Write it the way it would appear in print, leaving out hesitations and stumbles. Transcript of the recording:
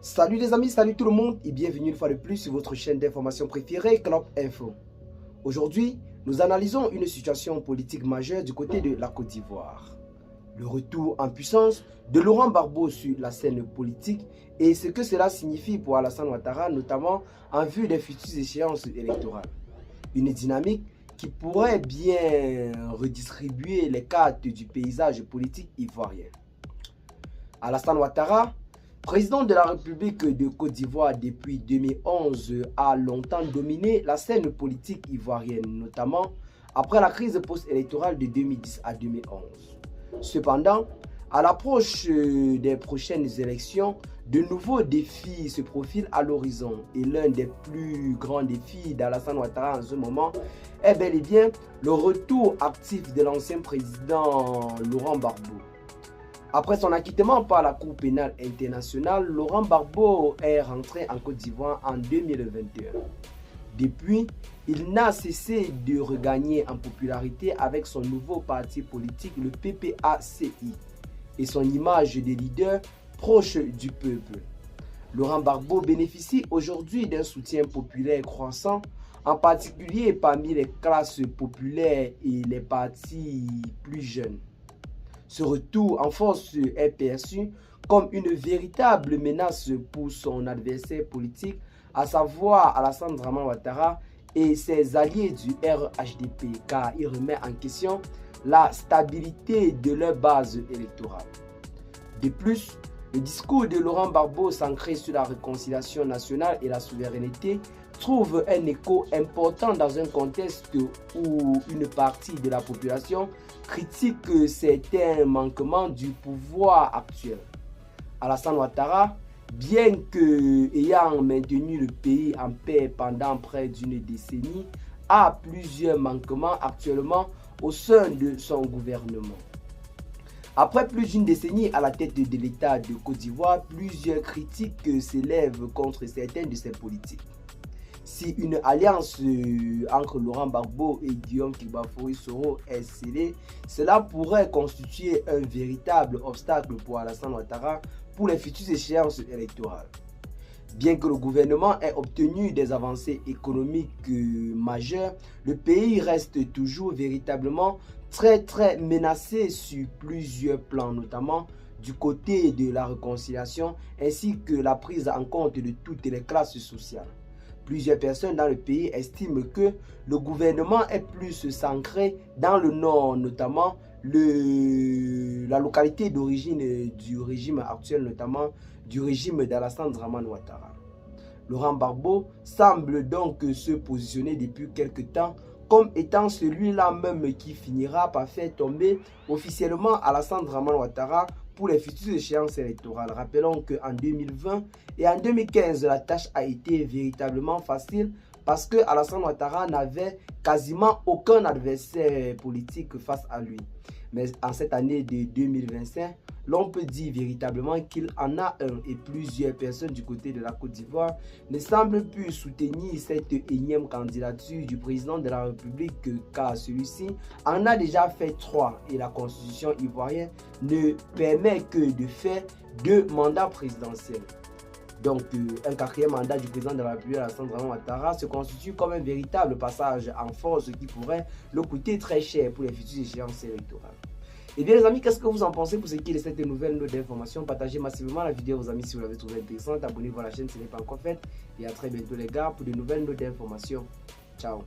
Salut les amis, salut tout le monde et bienvenue une fois de plus sur votre chaîne d'information préférée, Clop Info. Aujourd'hui, nous analysons une situation politique majeure du côté de la Côte d'Ivoire. Le retour en puissance de Laurent Gbagbo sur la scène politique et ce que cela signifie pour Alassane Ouattara, notamment en vue des futures échéances électorales. Une dynamique qui pourrait bien redistribuer les cartes du paysage politique ivoirien. Alassane Ouattara, président de la République de Côte d'Ivoire depuis 2011, a longtemps dominé la scène politique ivoirienne, notamment après la crise post-électorale de 2010 à 2011. Cependant, à l'approche des prochaines élections, de nouveaux défis se profilent à l'horizon et l'un des plus grands défis d'Alassane Ouattara en ce moment est bel et bien le retour actif de l'ancien président Laurent Gbagbo. Après son acquittement par la Cour pénale internationale, Laurent Gbagbo est rentré en Côte d'Ivoire en 2021. Depuis, il n'a cessé de regagner en popularité avec son nouveau parti politique, le PPACI, et son image de leader proche du peuple. Laurent Gbagbo bénéficie aujourd'hui d'un soutien populaire croissant, en particulier parmi les classes populaires et les partis plus jeunes. Ce retour en force est perçu comme une véritable menace pour son adversaire politique, à savoir Alassane Ouattara et ses alliés du RHDP, car il remet en question la stabilité de leur base électorale. De plus, le discours de Laurent Gbagbo centré sur la réconciliation nationale et la souveraineté trouve un écho important dans un contexte où une partie de la population critique certains manquements du pouvoir actuel. Alassane Ouattara, bien qu'ayant maintenu le pays en paix pendant près d'une décennie, a plusieurs manquements actuellement au sein de son gouvernement. Après plus d'une décennie à la tête de l'État de Côte d'Ivoire, plusieurs critiques s'élèvent contre certaines de ses politiques. Si une alliance entre Laurent Gbagbo et Guillaume Soro est scellée, cela pourrait constituer un véritable obstacle pour Alassane Ouattara pour les futures échéances électorales. Bien que le gouvernement ait obtenu des avancées économiques majeures, le pays reste toujours véritablement très menacé sur plusieurs plans, notamment du côté de la réconciliation ainsi que la prise en compte de toutes les classes sociales. Plusieurs personnes dans le pays estiment que le gouvernement est plus ancré dans le nord, notamment la localité d'origine du régime actuel, notamment du régime d'Alassane Ouattara. Laurent Gbagbo semble donc se positionner depuis quelque temps comme étant celui-là même qui finira par faire tomber officiellement Alassane Ouattara pour les futures échéances électorales. Rappelons qu'en 2020 et en 2015, la tâche a été véritablement facile parce que Alassane Ouattara n'avait quasiment aucun adversaire politique face à lui. Mais en cette année de 2025, l'on peut dire véritablement qu'il en a un et plusieurs personnes du côté de la Côte d'Ivoire ne semblent plus soutenir cette énième candidature du président de la République car celui-ci en a déjà fait 3 et la constitution ivoirienne ne permet que de faire 2 mandats présidentiels. Donc, un 4e mandat du président de la République, Alassane Ouattara, se constitue comme un véritable passage en force qui pourrait le coûter très cher pour les futures échéances électorales. Et bien les amis, qu'est-ce que vous en pensez pour ce qui est de cette nouvelle note d'information? Partagez massivement la vidéo aux amis si vous l'avez trouvée intéressante. Abonnez-vous à la chaîne si ce n'est pas encore fait. Et à très bientôt les gars pour de nouvelles notes d'information. Ciao.